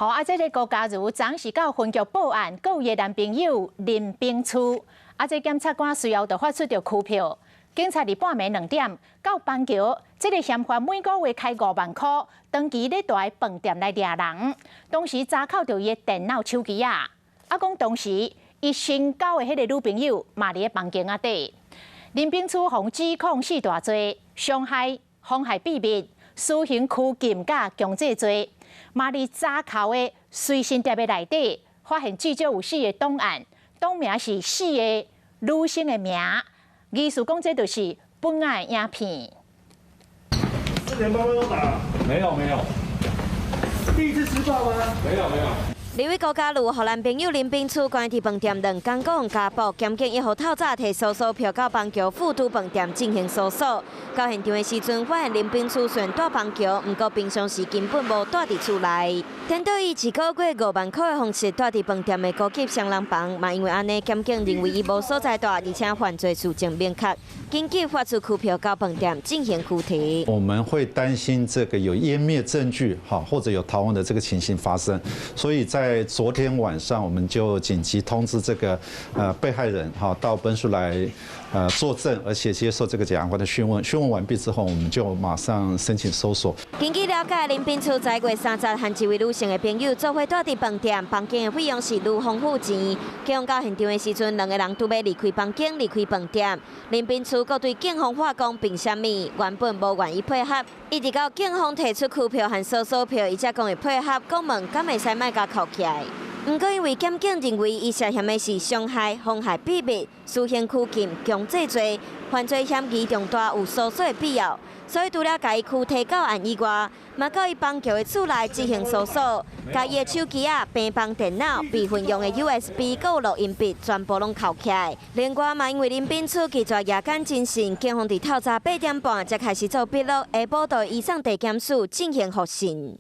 好啊，这个高嘉瑜昨是到分局报案，告伊的男朋友林炳初。啊，这检察官随后就发出着拘票。警察伫半暝2点到邦桥，这个嫌犯每个月开5万块，长期咧住在饭店来掠人。当时查扣着伊的电脑、手机啊，讲当时伊新交的迄个女朋友嘛伫咧房间底。林炳初被指控4大罪：伤害、妨害秘密、私刑拘禁甲强制罪。嘛伫查扣的随身碟的内底，发现至少有4个档案，档名是4个女性的名。疑似讲这就是本案影片。4年8个月都打？没有。第一次吃饭吗？没有。李伟高嘉瑜和男朋友林炳初关伫饭店2天讲家暴，检警1号透早摕搜索票到邦桥富都饭店进行搜索。到现场的时阵，发现林炳初虽然住邦桥，不过平常时根本无住伫厝内。听到以1个月5万块的方式住伫饭店的高级双人房，嘛因为安尼，检警认为伊无所在住，而且犯罪事情明确，紧急发出拘票到饭店进行拘提。我们会担心这个有湮灭证据，或者有逃亡的这个情形发生，所以在昨天晚上，我们就紧急通知这个被害人到本署来作证，而且接受这个检察官的讯问。讯问完毕之后，我们就马上申请搜索。根据了解，林炳初在月30和一位女性的朋友做伙住伫饭店，房间的费用是如风付钱。警方到现场的时阵，2个人拄要离开房间、离开饭店。林炳初阁对警方话讲并什么，原本无愿意配合，一直到警方提出拘票和搜索票，伊才讲会配合，讲问敢会使莫甲扣起来。不过，因为检警认为伊涉嫌的是伤害、妨害秘密、私刑拘禁、强制罪，犯罪嫌疑重大，有搜索的必要，所以除了甲伊拘提到案以外，嘛到伊邦桥的厝内进行搜索，甲伊的手机啊、平板电脑、备份用的 USB、有录音笔全部拢扣起来。另外嘛，因为林炳初拒绝夜间侦讯，警方伫透早8点半才开始做笔录，下晡就移送地检署进行复讯。